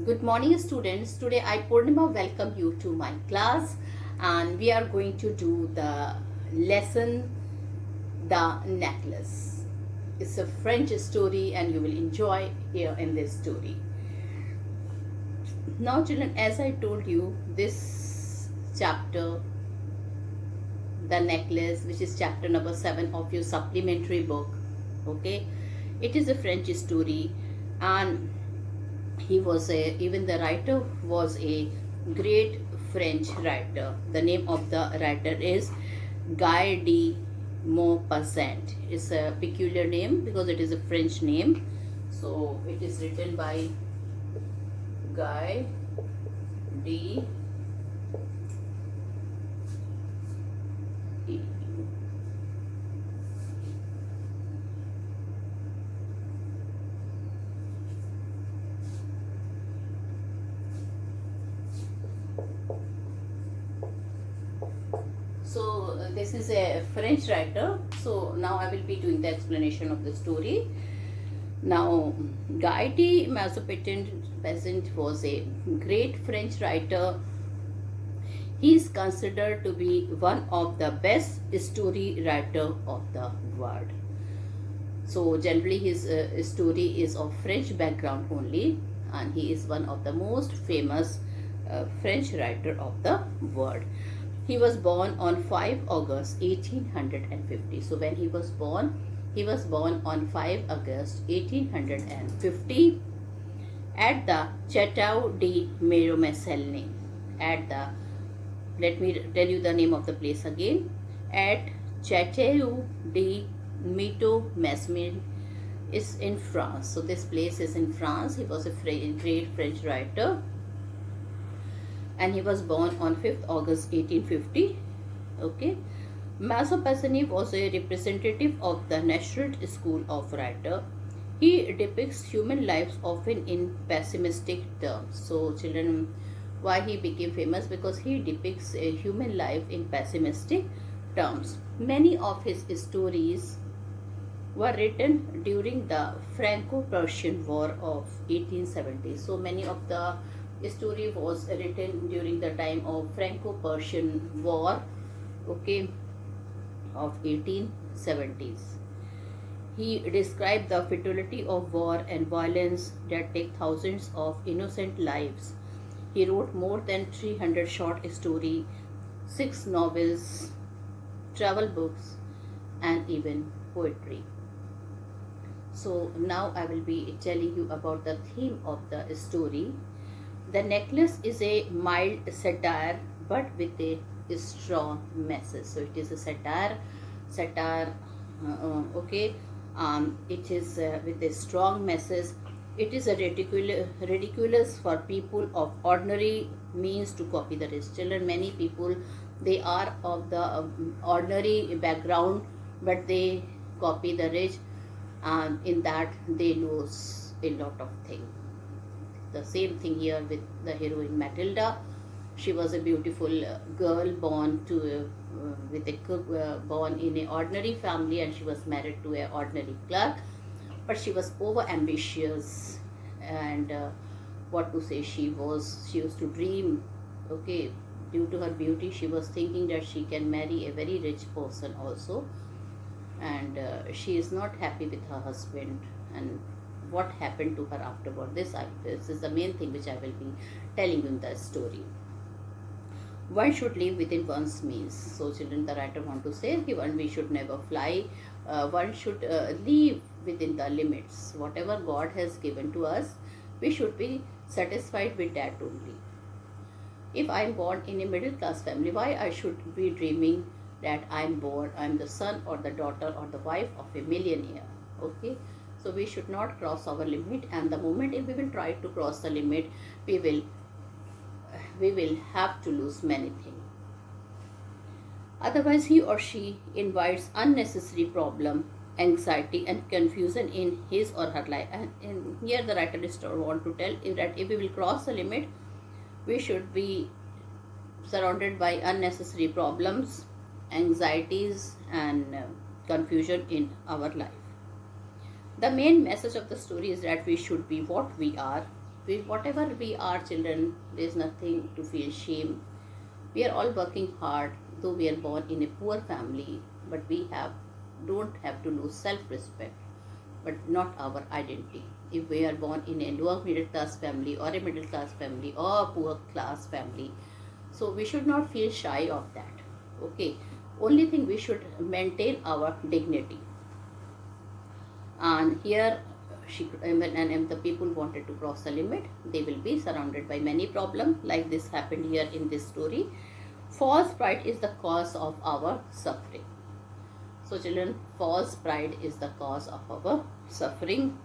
Good morning, students. Today I, Purnima, welcome you to my class, and we are going to do the lesson The Necklace. It's a French story and you will enjoy here in this story. Now children, as I told you, this chapter, The Necklace, which is chapter number 7 of your supplementary book, okay, it is a French story, and he was even the writer was a great French writer. The name of the writer is Guy de Maupassant. It's a peculiar name because it is a French name. So it is written by Guy de this is a French writer. So now I will be doing the explanation of the story. Now, Guy de Maupassant was a great French writer. He is considered to be one of the best story writer of the world. So generally his story is of French background only, and he is one of the most famous French writer of the world. He was born on 5 August 1850. So when he was born on 5 August 1850 at the Chateau de Miromesnil. Let me tell you the name of the place again. At Chateau de Miromesnil is in France. So this place is in France. He was a great French writer, and he was born on 5th August 1850. Okay. Maupassant was a representative of the Naturalist school of writer. He depicts human lives often in pessimistic terms. So children, why he became famous? Because he depicts a human life in pessimistic terms. Many of his stories were written during the Franco-Prussian War of 1870. So many of the story was written during the time of Franco-Prussian War, okay, of 1870s. He described the futility of war and violence that take thousands of innocent lives. He wrote more than 300 short stories, 6 novels, travel books, and even poetry. So now I will be telling you about the theme of the story. The Necklace is a mild satire but with a strong message. So it is a satire, okay. It is with a strong message. It is a ridiculous for people of ordinary means to copy the rich. Children, many people, they are of the ordinary background, but they copy the rich, and in that they lose a lot of things. The same thing here with the heroine Matilda. She was a beautiful girl born to born in an ordinary family, and she was married to an ordinary clerk, but she was over ambitious, and what to say, she used to dream, okay. Due to her beauty, she was thinking that she can marry a very rich person also, and she is not happy with her husband, and what happened to her afterward. This is the main thing which I will be telling you in the story. One should live within one's means. So children, the writer want to say we should never fly. One should live within the limits. Whatever God has given to us, we should be satisfied with that only. If I am born in a middle class family, why I should be dreaming that I am the son or the daughter or the wife of a millionaire? Okay. So we should not cross our limit, and the moment if we will try to cross the limit, we will have to lose many things. Otherwise, he or she invites unnecessary problem, anxiety, and confusion in his or her life. And here the writer is want to tell that if we will cross the limit, we should be surrounded by unnecessary problems, anxieties, and confusion in our life. The main message of the story is that we should be what we are. whatever we are children, there is nothing to feel shame. We are all working hard, though we are born in a poor family, but we have don't have to lose self-respect, but not our identity. If we are born in a lower middle class family or a middle class family or a poor class family, so we should not feel shy of that. Okay, only thing we should maintain our dignity. And here and if the people wanted to cross the limit, they will be surrounded by many problems, like this happened here in this story. False pride is the cause of our suffering. So children, false pride is the cause of our suffering.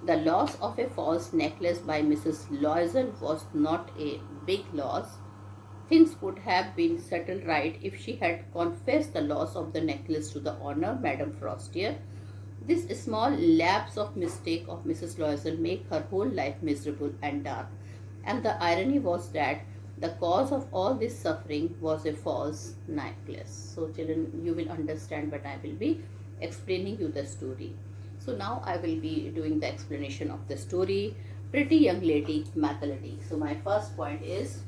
The loss of a false necklace by Mrs. Loisel was not a big loss. Things would have been settled right if she had confessed the loss of the necklace to the owner, Madame Frostier. This small lapse of mistake of Mrs. Loisel made her whole life miserable and dark. And the irony was that the cause of all this suffering was a false necklace. So children, you will understand, but I will be explaining you the story. So now I will be doing the explanation of the story, Pretty Young Lady Mathilde. So my first point is,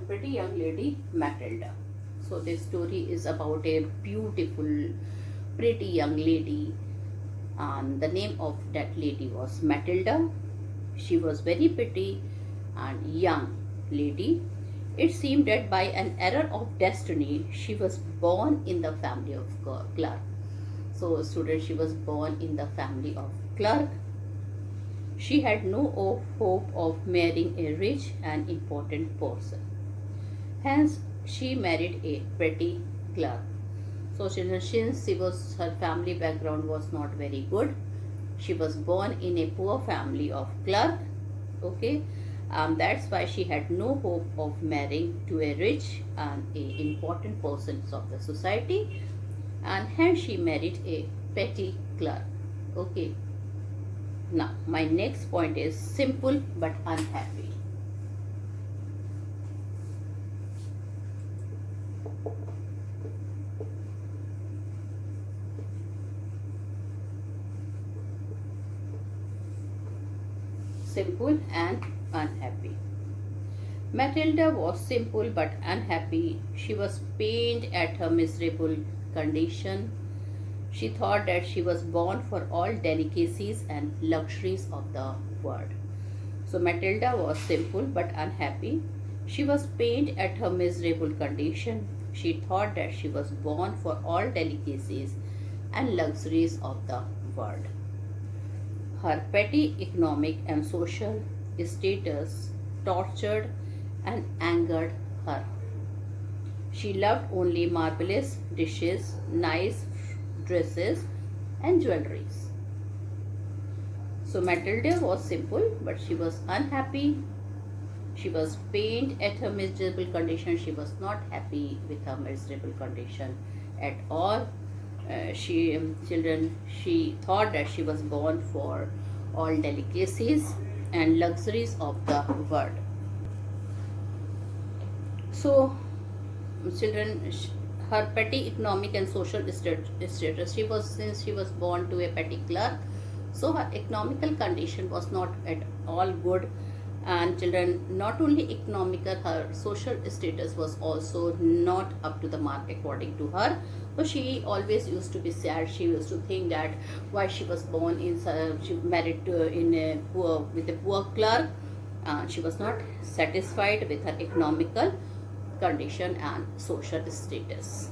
Pretty young lady Matilda. So this story is about a beautiful, pretty young lady, and the name of that lady was Matilda. She was very pretty and young lady. It seemed that by an error of destiny, she was born in the family of clerk. So student, she was born in the family of clerk. She had no hope of marrying a rich and important person. Hence, she married a petty clerk. So, since her family background was not very good, she was born in a poor family of clerk. Okay, that's why she had no hope of marrying to a rich and a important person of the society, and hence she married a petty clerk. Okay. Now, my next point is simple but unhappy. Simple and unhappy. Matilda was simple but unhappy. She was pained at her miserable condition. She thought that she was born for all delicacies and luxuries of the world. So Matilda was simple but unhappy. She was pained at her miserable condition. She thought that she was born for all delicacies and luxuries of the world. Her petty economic and social status tortured and angered her. She loved only marvelous dishes, nice dresses and jewelries. So Matilda was simple, but she was unhappy. She was pained at her miserable condition. She was not happy with her miserable condition at all. She thought that she was born for all delicacies and luxuries of the world. So, children, her petty economic and social status, since she was born to a petty clerk, so her economical condition was not at all good. And children, not only economical, her social status was also not up to the mark according to her. So she always used to be sad. She used to think that why she was born in, she married with a poor clerk. She was not satisfied with her economical condition and social status,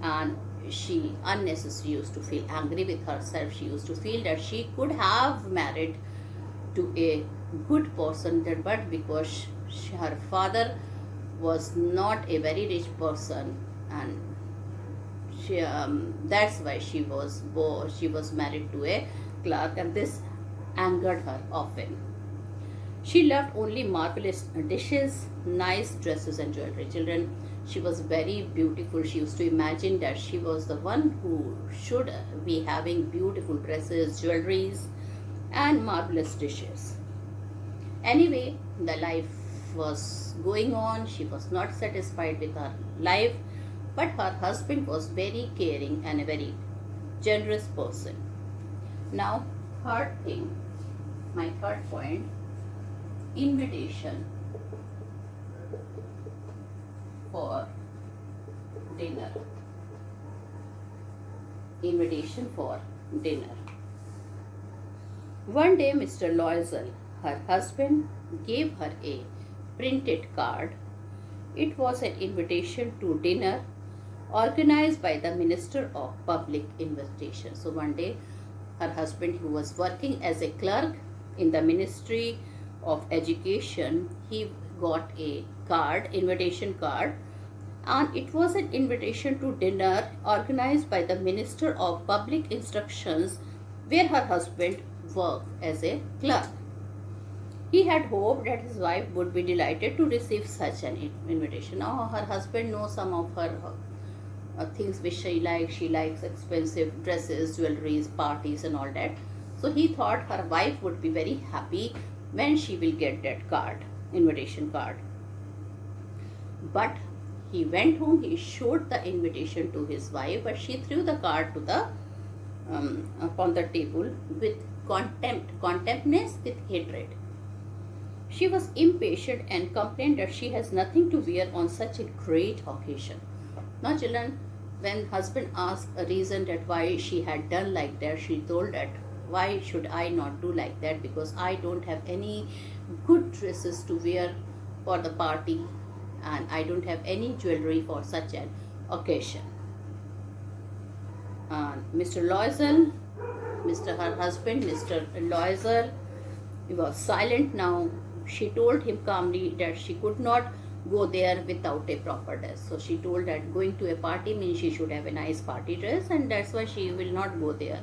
and she unnecessarily used to feel angry with herself. She used to feel that she could have married to a good person, but because her father was not a very rich person and that's why she was married to a clerk, and this angered her often. She loved only marvelous dishes, nice dresses, and jewelry. Children, she was very beautiful. She used to imagine that she was the one who should be having beautiful dresses, jewelries, and marvelous dishes. Anyway, the life was going on. She was not satisfied with her life, but her husband was very caring and a very generous person. Now, third thing, my third point, invitation for dinner. Invitation for dinner. One day, Mr. Loisel, her husband, gave her a printed card. It was an invitation to dinner organized by the Minister of Public Investigation. So one day, her husband, who was working as a clerk in the Ministry of Education, he got a card, invitation card, and it was an invitation to dinner organized by the Minister of Public Instructions, where her husband worked as a clerk. He had hoped that his wife would be delighted to receive such an invitation. Now her husband knows some of her things which she likes. She likes expensive dresses, jewelries, parties, and all that. So he thought her wife would be very happy when she will get that card, invitation card. But he went home, he showed the invitation to his wife, but she threw the card to the upon the table with contempt means with hatred. She was impatient and complained that she has nothing to wear on such a great occasion. Now children, when husband asked a reason that why she had done like that, she told that why should I not do like that, because I don't have any good dresses to wear for the party and I don't have any jewelry for such an occasion. Mr. Loisel, her husband, Mr. Loisel, he was silent now. She told him calmly that she could not go there without a proper dress. So she told that going to a party means she should have a nice party dress, and that's why she will not go there.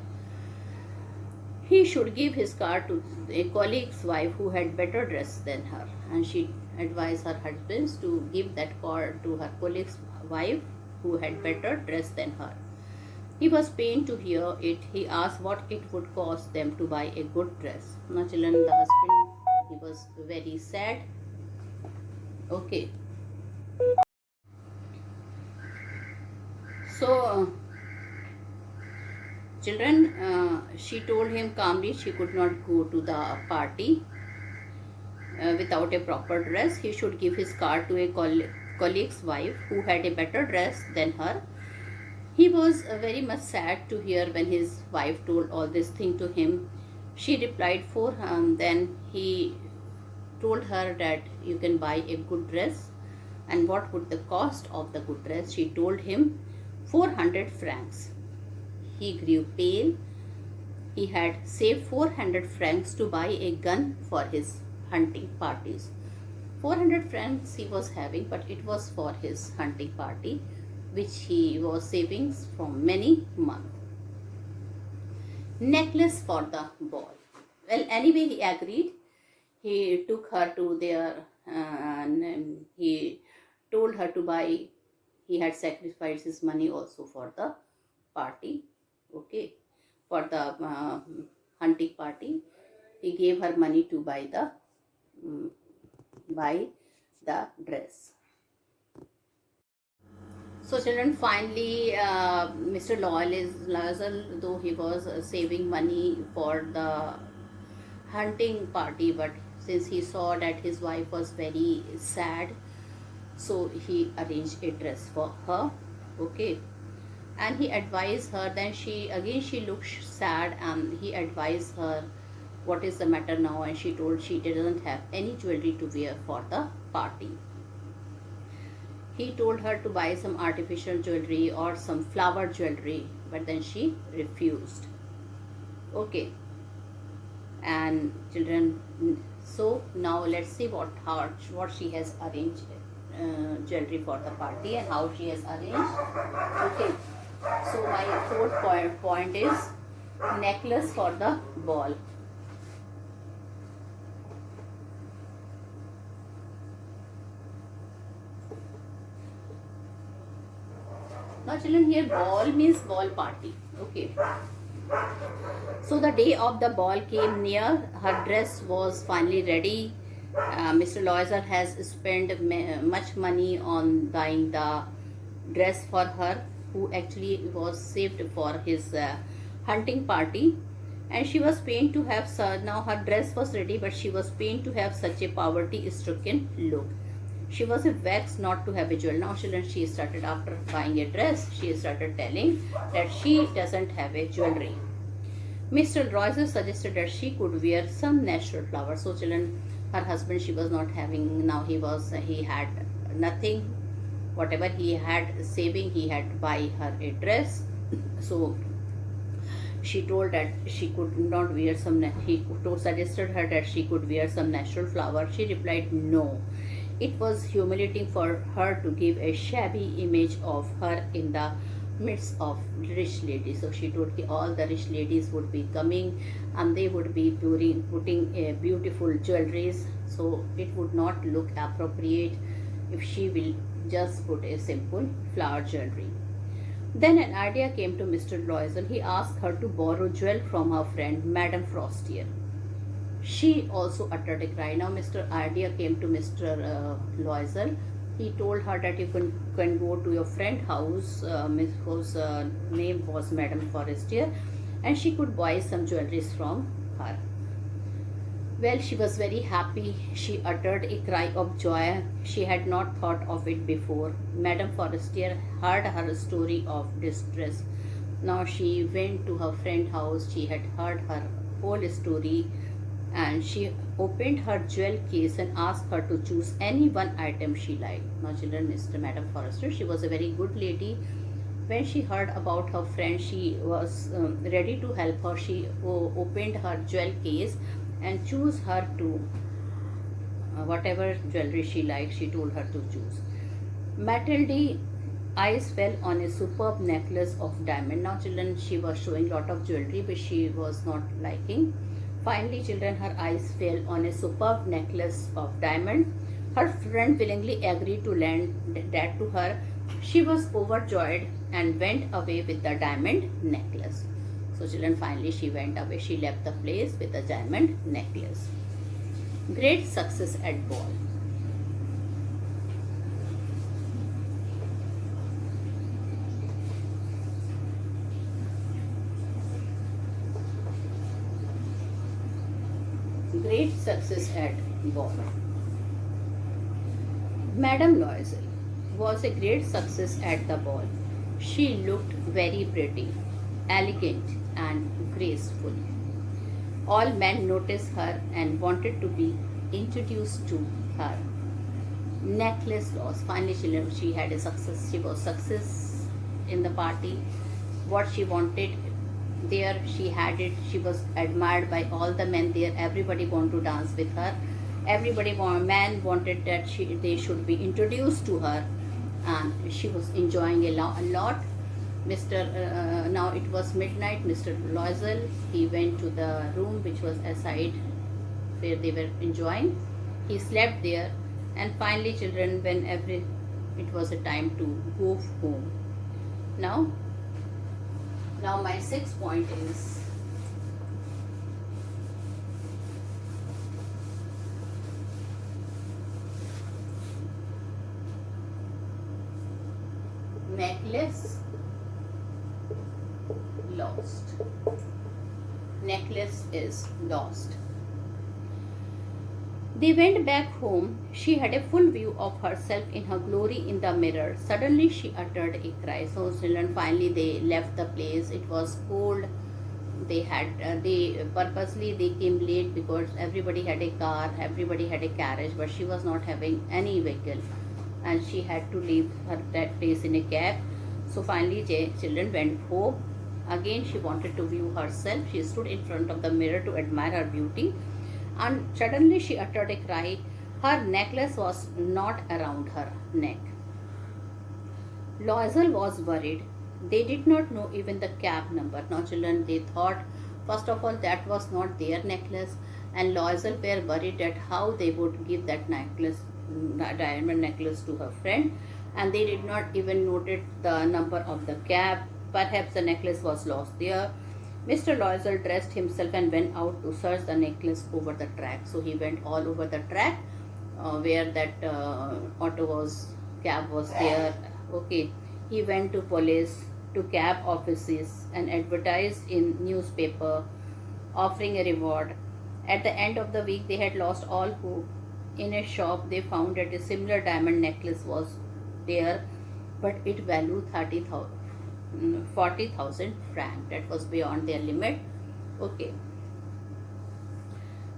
He should give his card to a colleague's wife who had better dress than her, and she advised her husband to give that card to her colleague's wife who had better dress than her. He was pained to hear it. He asked what it would cost them to buy a good dress. Now children, the husband, he was very sad. Okay. So, children, she told him calmly she could not go to the party without a proper dress. He should give his card to a colleague's wife who had a better dress than her. He was very much sad to hear when his wife told all this thing to him. She replied for him. Then he told her that you can buy a good dress, and what would the cost of the good dress? She told him 400 francs. He grew pale. He had saved 400 francs to buy a gun for his hunting parties. 400 francs he was having, but it was for his hunting party, which he was saving from many months. Necklace for the boy. Well, anyway, he agreed. He took her to there and he told her to buy. He had sacrificed his money also for the party. Okay, for the hunting party. He gave her money to buy the dress. So children, finally Mr. Loisel, though he was saving money for the hunting party, but since he saw that his wife was very sad, so he arranged a dress for her. Okay, and he advised her. Then she looked sad, and he advised her what is the matter now, and she told she didn't have any jewelry to wear for the party. He told her to buy some artificial jewelry or some flower jewelry, but then she refused. Okay, and children, so now let's see what she has arranged jewelry for the party and how she has arranged. Okay, So my fourth point is necklace for the ball. Now children, here ball means ball party. Okay. So the day of the ball came near. Her dress was finally ready. Mr. Loiser has spent much money on buying the dress for her, who actually was saved for his hunting party. And she was pained to have, now her dress was ready, but she was pained to have such a poverty-stricken look. She was vexed not to have a jewel. Now children, she started, after buying a dress, she started telling that she doesn't have a jewelry. Mr. Royce suggested that she could wear some natural flowers. So children, her husband, she was not having, now he had nothing. Whatever he had saving, he had to buy her a dress. So she told that she could not wear some, he suggested her that she could wear some natural flower. She replied no. It was humiliating for her to give a shabby image of her in the midst of rich ladies. So she told all the rich ladies would be coming and they would be putting beautiful jewelries. So it would not look appropriate if she will just put a simple flower jewelry. Then an idea came to Mr. Loisel. He asked her to borrow jewel from her friend Madame Frostier. She also uttered a cry. Now Mr. Idea came to Mr. Loisel. He told her that you can go to your friend house, whose name was Madame Forestier, and she could buy some jewelries from her. Well, she was very happy. She uttered a cry of joy. She had not thought of it before. Madame Forestier heard her story of distress. Now she went to her friend's house. She had heard her whole story, and she opened her jewel case and asked her to choose any one item she liked. Now children, Madame Forrester, she was a very good lady. When she heard about her friend, she was ready to help her. She opened her jewel case and choose her to whatever jewelry she liked. She told her to choose. Matilde eyes fell on a superb necklace of diamond. Now children, she was showing lot of jewelry but she was not liking. Finally children, her eyes fell on a superb necklace of diamond. Her friend willingly agreed to lend that to her. She was overjoyed and went away with the diamond necklace. So children, finally she went away. She left the place with the diamond necklace. Great success at ball. Great success at ball. Madame Loisel was a great success at the ball. She looked very pretty, elegant and graceful. All men noticed her and wanted to be introduced to her. Necklace lost. Finally she had a success. She was success in the party. What she wanted, there she had it. She was admired by all the men there. Everybody wanted to dance with her. Man wanted that they should be introduced to her, and she was enjoying a lot. Now it was midnight. Mr. Loisel, he went to the room which was aside where they were enjoying. He slept there, and finally children, when it was a time to go home. Now my 6th point is necklace lost. Necklace is lost. They went back home. She had a full view of herself in her glory in the mirror. Suddenly she uttered a cry. So children, finally they left the place. It was cold. They purposely came late because everybody had a car, everybody had a carriage, but she was not having any vehicle, and she had to leave that place in a cab. So finally children went home. Again she wanted to view herself. She stood in front of the mirror to admire her beauty, and suddenly she uttered a cry. Her necklace was not around her neck. Loisel was worried. They did not know even the cab number. Now, children, they thought, first of all, that was not their necklace, and Loisel were worried at how they would give that necklace, diamond necklace, to her friend, and they did not even noted the number of the cab. Perhaps the necklace was lost there. Mr. Loisel dressed himself and went out to search the necklace over the track. So he went all over the track where that cab was there. Okay, he went to police, to cab offices, and advertised in newspaper, offering a reward. At the end of the week, they had lost all hope. In a shop, they found that a similar diamond necklace was there, but it valued 40,000 francs. That was beyond their limit. Okay.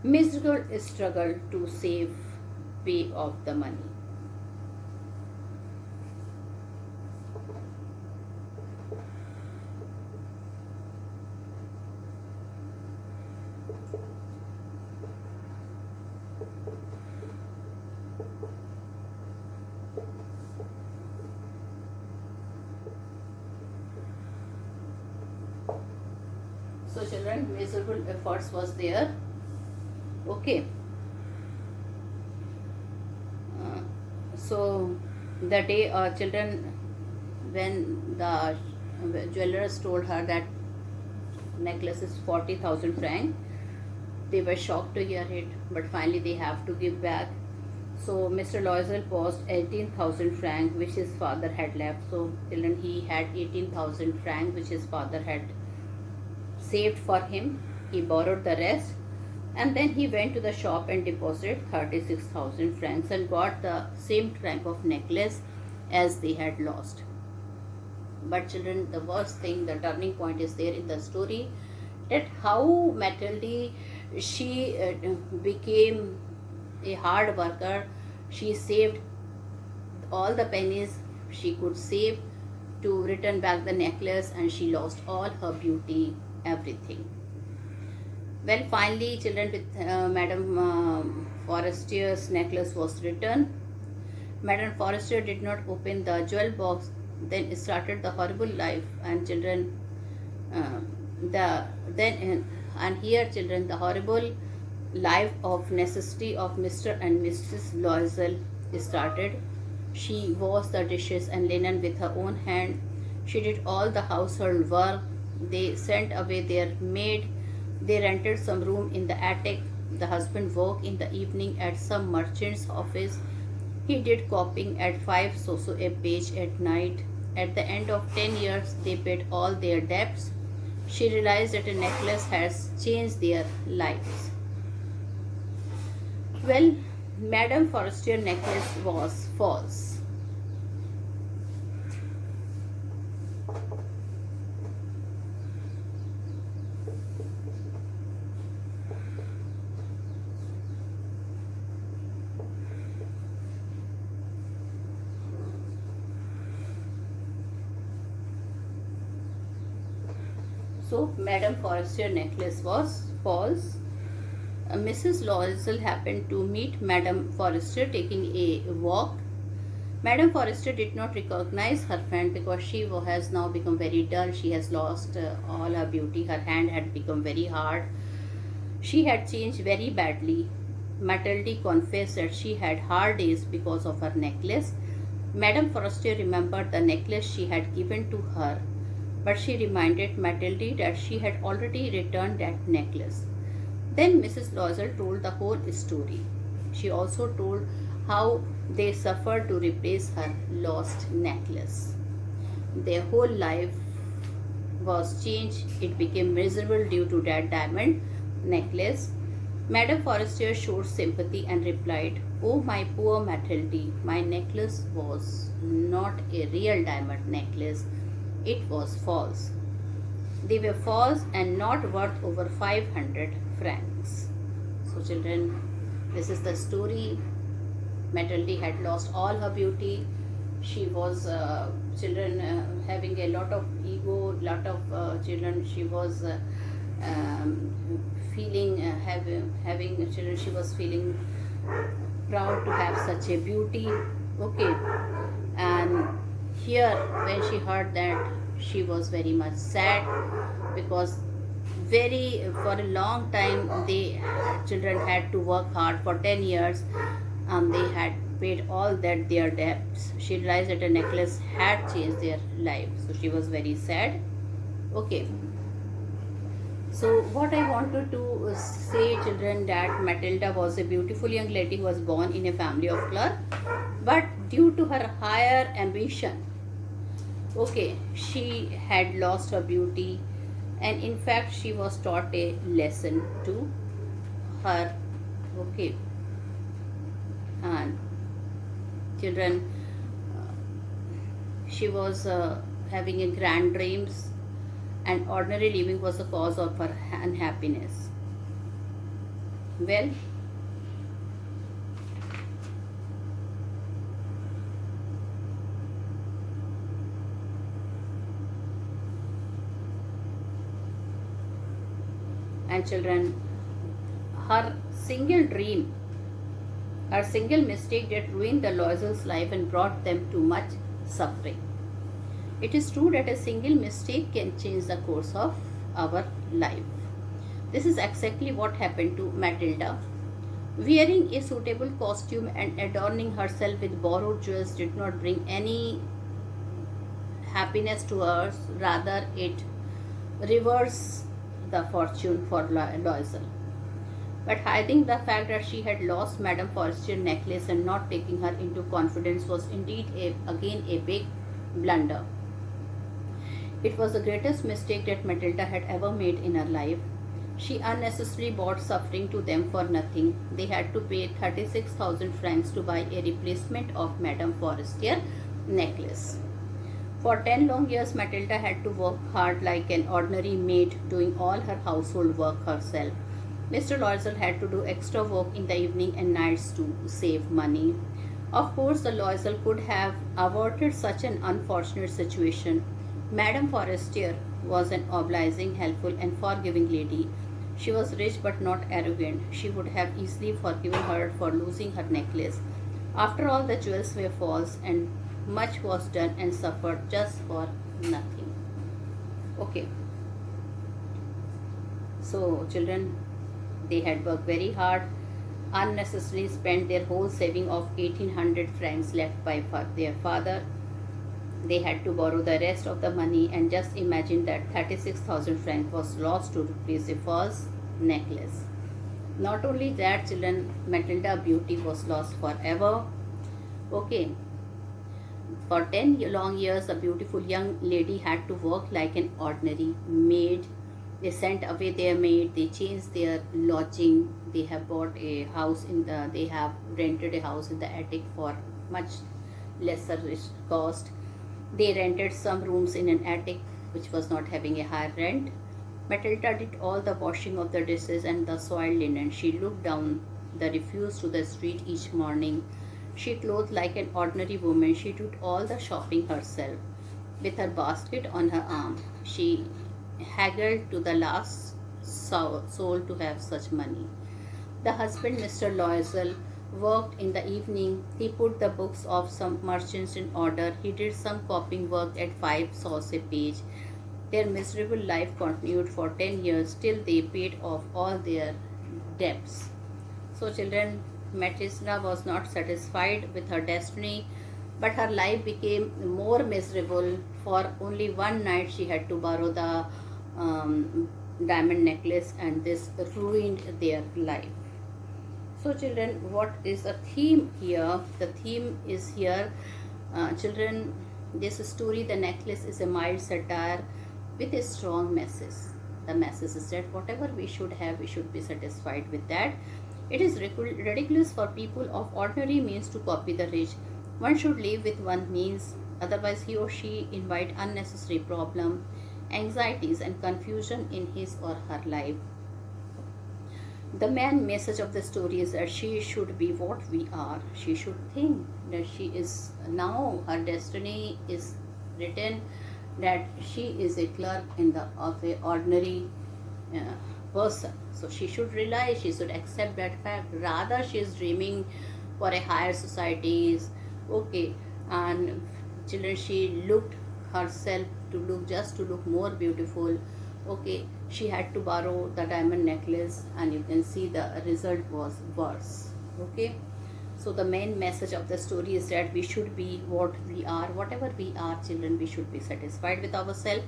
Miserable struggle to save pay of the money. So children, miserable efforts was there. Okay. So the day children, when the jewelers told her that necklace is 40,000 francs, they were shocked to hear it, but finally they have to give back. So Mr. Loisel paused 18,000 francs which his father had left. So children, he had 18,000 francs which his father had saved for him. He borrowed the rest, and then he went to the shop and deposited 36,000 francs and got the same type of necklace as they had lost. But children, the worst thing, the turning point is there in the story, that how Matilde, she became a hard worker. She saved all the pennies she could save to return back the necklace, and she lost all her beauty, everything. Well, finally, children, with Madame Forestier's necklace was returned. Madame Forestier did not open the jewel box. Then started the horrible life, and children, and here, children, the horrible life of necessity of Mr. and Mrs. Loisel started. She washed the dishes and linen with her own hand. She did all the household work. They sent away their maid. They rented some room in the attic. The husband worked in the evening at some merchant's office. He did copying at 5 so a page at night. At the end of 10 years, they paid all their debts. She realized that a necklace has changed their lives. Well, Madame Forestier necklace was false. So, Madame Forestier necklace was false. Mrs. Loisel happened to meet Madame Forestier taking a walk. Madame Forestier did not recognize her friend because she has now become very dull. She has lost all her beauty. Her hand had become very hard. She had changed very badly. Matilde confessed that she had hard days because of her necklace. Madame Forestier remembered the necklace she had given to her, but she reminded Matilde that she had already returned that necklace. Then Mrs. Loisel told the whole story. She also told how they suffered to replace her lost necklace. Their whole life was changed. It became miserable due to that diamond necklace. Madame Forestier showed sympathy and replied, "Oh, my poor Matilde, my necklace was not a real diamond necklace. It was false. They were false and not worth over 500 francs. So children, this is the story. Matilde had lost all her beauty. She was having a lot of ego, lot of children. She was feeling having children. She was feeling proud to have such a beauty. Okay, and here when she heard that, she was very much sad because very for a long time they children had to work hard for 10 years, they had paid all that their debts. She realized that a necklace had changed their life, so she was very sad. Okay, so what I wanted to say, children, that Matilda was a beautiful young lady who was born in a family of clerk, but due to her higher ambition, okay, she had lost her beauty, and in fact she was taught a lesson to her. Okay, and children, she was having a grand dreams, and ordinary living was the cause of her unhappiness. Well, and children, her single dream, her single mistake that ruined the Loisel's life and brought them to much suffering. It is true that a single mistake can change the course of our life. This is exactly what happened to Matilda. Wearing a suitable costume and adorning herself with borrowed jewels did not bring any happiness to her, rather, it reversed the fortune for Loisel. But hiding the fact that she had lost Madame Forestier's necklace and not taking her into confidence was indeed again a big blunder. It was the greatest mistake that Matilda had ever made in her life. She unnecessarily brought suffering to them for nothing. They had to pay 36,000 francs to buy a replacement of Madame Forestier's necklace. For 10 long years, Matilda had to work hard like an ordinary maid, doing all her household work herself. Mr. Loisel had to do extra work in the evening and nights to save money. Of course, the Loisel could have averted such an unfortunate situation. Madame Forestier was an obliging, helpful, and forgiving lady. She was rich but not arrogant. She would have easily forgiven her for losing her necklace. After all, the jewels were false, and much was done and suffered just for nothing. Okay. So, children, they had worked very hard, unnecessarily spent their whole saving of 1800 francs left by their father. They had to borrow the rest of the money, and just imagine that 36,000 francs was lost to replace a false necklace. Not only that, children, Matilda beauty was lost forever. Okay. For 10 long years, the beautiful young lady had to work like an ordinary maid. They sent away their maid, they changed their lodging, they have bought a house they have rented a house in the attic for much lesser cost. They rented some rooms in an attic which was not having a high rent. Matilda did all the washing of the dishes and the soiled linen. She looked down the refuse to the street each morning. She clothed like an ordinary woman. She did all the shopping herself. With her basket on her arm, she haggled to the last soul to have such money. The husband, Mr. Loisel, worked in the evening. He put the books of some merchants in order. He did some copying work at 5 sous a page. Their miserable life continued for 10 years till they paid off all their debts. So, children, Matilda was not satisfied with her destiny, but her life became more miserable. For only one night, she had to borrow the diamond necklace, and this ruined their life. So, children, what is the theme here? The theme is here, children, this story, The Necklace, is a mild satire with a strong message. The message is that whatever we should have, we should be satisfied with that. It is ridiculous for people of ordinary means to copy the rich. One should live with one's means, otherwise he or she invite unnecessary problem, anxieties and confusion in his or her life. The main message of the story is that she should be what we are. She should think that she is now, her destiny is written, that she is a clerk of a ordinary person. So she should realize, she should accept that fact. Rather, she is dreaming for a higher societies. Okay, and children, she looked herself to look, just to look more beautiful. Okay, she had to borrow the diamond necklace, and you can see the result was worse. Okay, so the main message of the story is that we should be what we are, whatever we are, children, we should be satisfied with ourselves.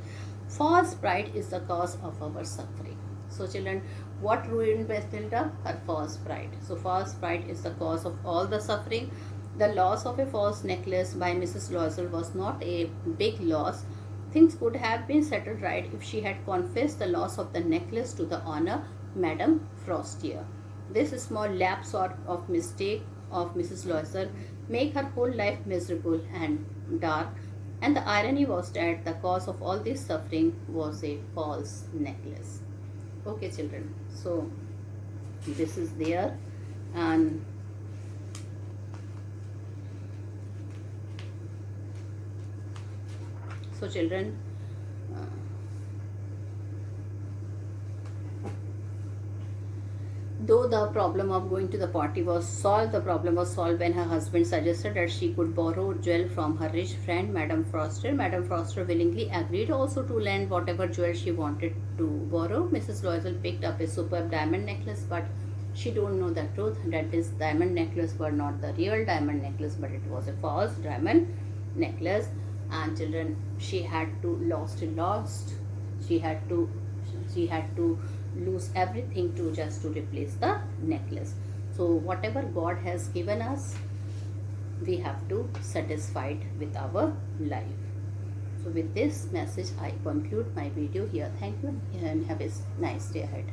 False pride is the cause of our suffering. So children, what ruined Bathilda? Her false pride. So false pride is the cause of all the suffering. The loss of a false necklace by Mrs. Loisel was not a big loss. Things could have been settled right if she had confessed the loss of the necklace to the honor Madame Frostier. This small lapse of mistake of Mrs. Loisel make her whole life miserable and dark, and the irony was that the cause of all this suffering was a false necklace. Okay children, so this is there, and so children, though the problem of going to the party was solved, the problem was solved when her husband suggested that she could borrow jewel from her rich friend Madame Foster. Madame Foster willingly agreed also to lend whatever jewel she wanted to borrow. Mrs. Loisel picked up a superb diamond necklace, but she don't know the truth that this diamond necklace were not the real diamond necklace, but it was a false diamond necklace. And children, she had to she had to lose everything to just to replace the necklace. So whatever God has given us, we have to satisfied with our life. So with this message I conclude my video here. Thank you and have a nice day ahead.